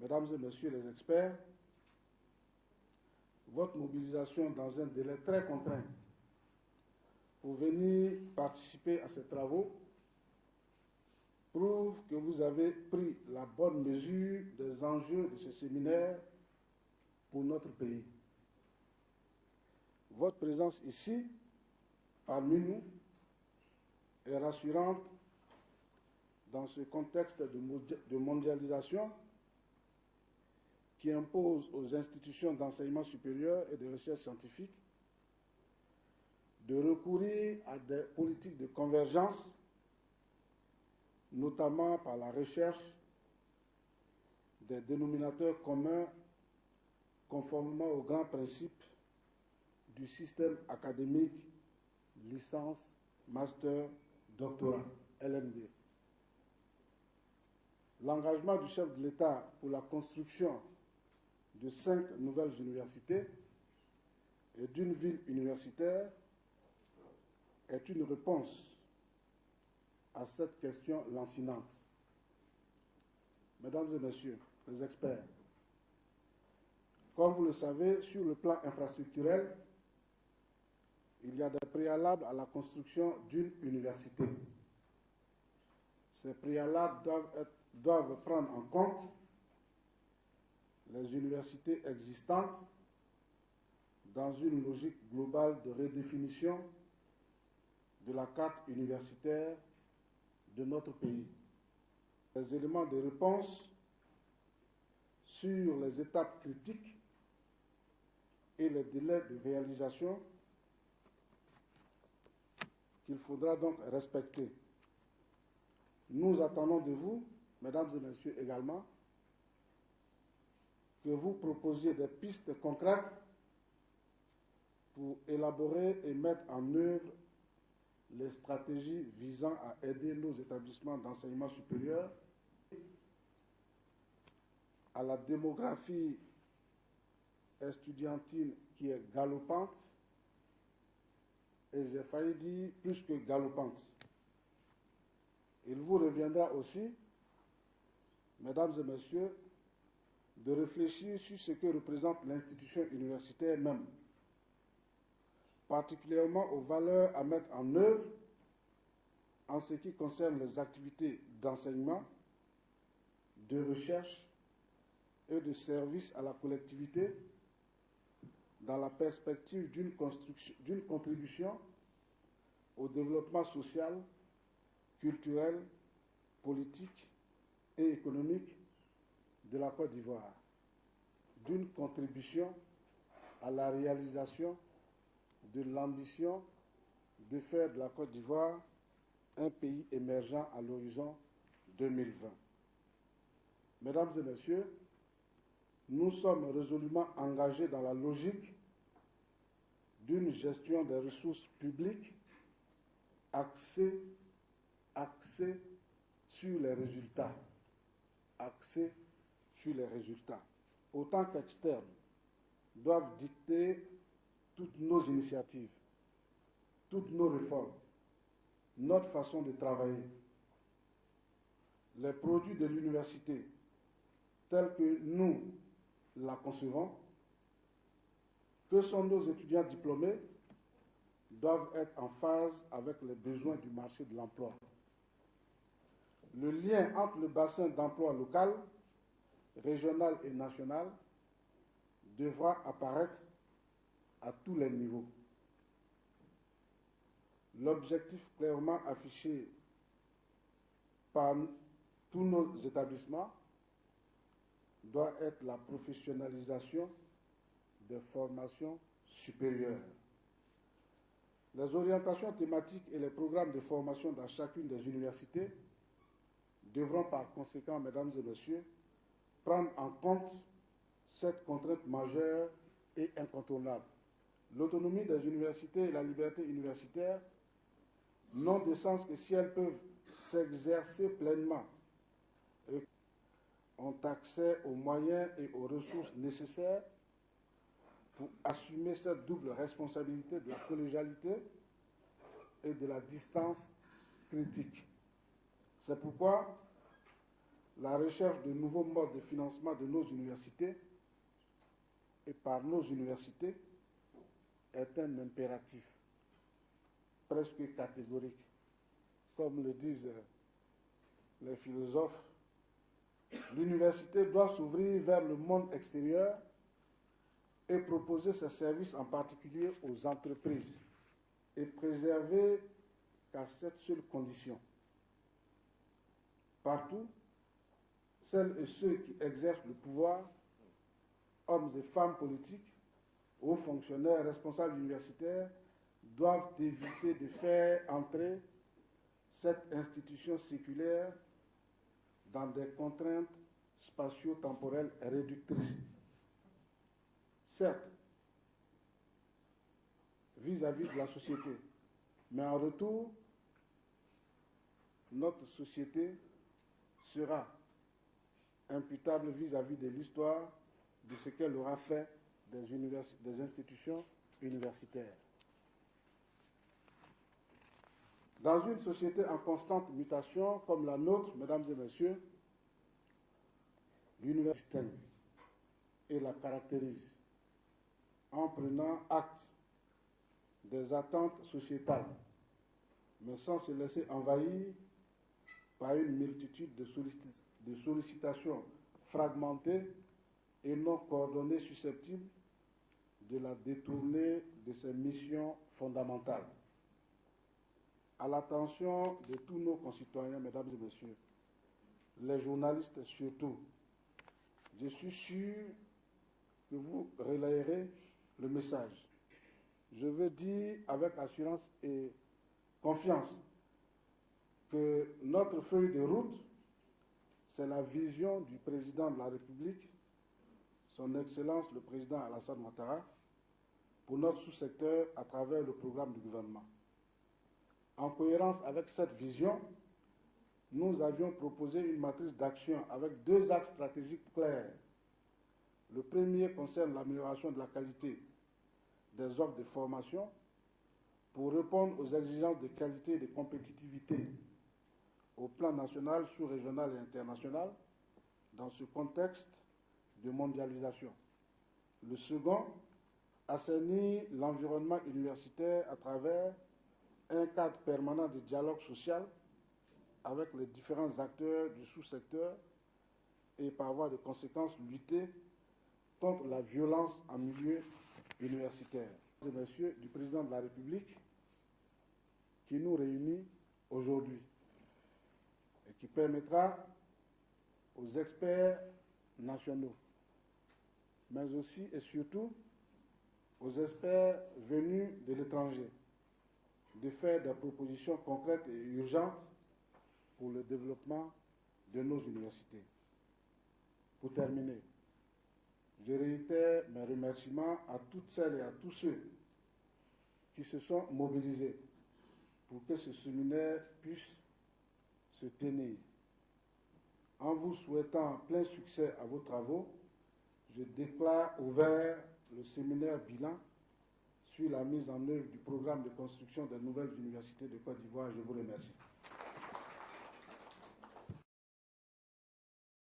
Mesdames et Messieurs les experts, votre mobilisation dans un délai très contraint pour venir participer à ces travaux prouve que vous avez pris la bonne mesure des enjeux de ce séminaire pour notre pays. Votre présence ici, parmi nous, est rassurante dans ce contexte de mondialisation qui impose aux institutions d'enseignement supérieur et de recherche scientifique de recourir à des politiques de convergence, notamment par la recherche des dénominateurs communs conformément aux grands principes du système académique licence, master, doctorat, LMD. L'engagement du chef de l'État pour la construction de 5 nouvelles universités et d'une ville universitaire est une réponse à cette question lancinante. Mesdames et Messieurs les experts, comme vous le savez, sur le plan infrastructurel, il y a des préalables à la construction d'une université. Ces préalables doivent prendre en compte les universités existantes dans une logique globale de redéfinition de la carte universitaire de notre pays. Les éléments de réponse sur les étapes critiques et les délais de réalisation qu'il faudra donc respecter. Nous attendons de vous, mesdames et messieurs également, que vous proposiez des pistes concrètes pour élaborer et mettre en œuvre les stratégies visant à aider nos établissements d'enseignement supérieur à la démographie estudiantine qui est galopante, et j'ai failli dire plus que galopante. Il vous reviendra aussi, mesdames et messieurs, de réfléchir sur ce que représente l'institution universitaire même, particulièrement aux valeurs à mettre en œuvre en ce qui concerne les activités d'enseignement, de recherche et de service à la collectivité dans la perspective d'une contribution au développement social, culturel, politique et économique de la Côte d'Ivoire, d'une contribution à la réalisation de l'ambition de faire de la Côte d'Ivoire un pays émergent à l'horizon 2020. Mesdames et Messieurs, nous sommes résolument engagés dans la logique d'une gestion des ressources publiques axée sur les résultats. Autant qu'externes doivent dicter toutes nos initiatives, toutes nos réformes, notre façon de travailler. Les produits de l'université, tels que nous la concevons, que sont nos étudiants diplômés, doivent être en phase avec les besoins du marché de l'emploi. Le lien entre le bassin d'emploi local, régional et national devra apparaître à tous les niveaux. L'objectif clairement affiché par tous nos établissements doit être la professionnalisation des formations supérieures. Les orientations thématiques et les programmes de formation dans chacune des universités devront par conséquent, mesdames et messieurs, prendre en compte cette contrainte majeure et incontournable. L'autonomie des universités et la liberté universitaire n'ont de sens que si elles peuvent s'exercer pleinement et ont accès aux moyens et aux ressources nécessaires pour assumer cette double responsabilité de la collégialité et de la distance critique. C'est pourquoi la recherche de nouveaux modes de financement de nos universités et par nos universités est un impératif presque catégorique. Comme le disent les philosophes, l'université doit s'ouvrir vers le monde extérieur et proposer ses services en particulier aux entreprises et préserver qu'à cette seule condition. Partout, celles et ceux qui exercent le pouvoir, hommes et femmes politiques, hauts fonctionnaires, responsables universitaires, doivent éviter de faire entrer cette institution séculaire dans des contraintes spatio-temporelles réductrices. Certes, vis-à-vis de la société, mais en retour, notre société sera imputable vis-à-vis de l'histoire de ce qu'elle aura fait des institutions universitaires. Dans une société en constante mutation comme la nôtre, mesdames et messieurs, l'université et la caractérise en prenant acte des attentes sociétales, mais sans se laisser envahir par une multitude de sollicitations fragmentées et non coordonnées susceptibles de la détourner de ses missions fondamentales. À l'attention de tous nos concitoyens, mesdames et messieurs, les journalistes surtout, je suis sûr que vous relayerez le message. Je veux dire avec assurance et confiance que notre feuille de route, c'est la vision du président de la République, son Excellence le président Alassane Ouattara, pour notre sous-secteur à travers le programme du gouvernement. En cohérence avec cette vision, nous avions proposé une matrice d'action avec 2 axes stratégiques clairs. Le premier concerne l'amélioration de la qualité des offres de formation pour répondre aux exigences de qualité et de compétitivité au plan national, sous-régional et international dans ce contexte de mondialisation. Le second, assainir l'environnement universitaire à travers un cadre permanent de dialogue social avec les différents acteurs du sous-secteur et par voie de conséquence lutter contre la violence en milieu universitaire. Mesdames et messieurs, du président de la République qui nous réunit aujourd'hui et qui permettra aux experts nationaux, mais aussi et surtout aux experts venus de l'étranger, de faire des propositions concrètes et urgentes pour le développement de nos universités. Pour terminer, je réitère mes remerciements à toutes celles et à tous ceux qui se sont mobilisés pour que ce séminaire puisse se tenir. En vous souhaitant plein succès à vos travaux, je déclare ouvert le séminaire bilan sur la mise en œuvre du programme de construction des nouvelles universités de Côte d'Ivoire. Je vous remercie.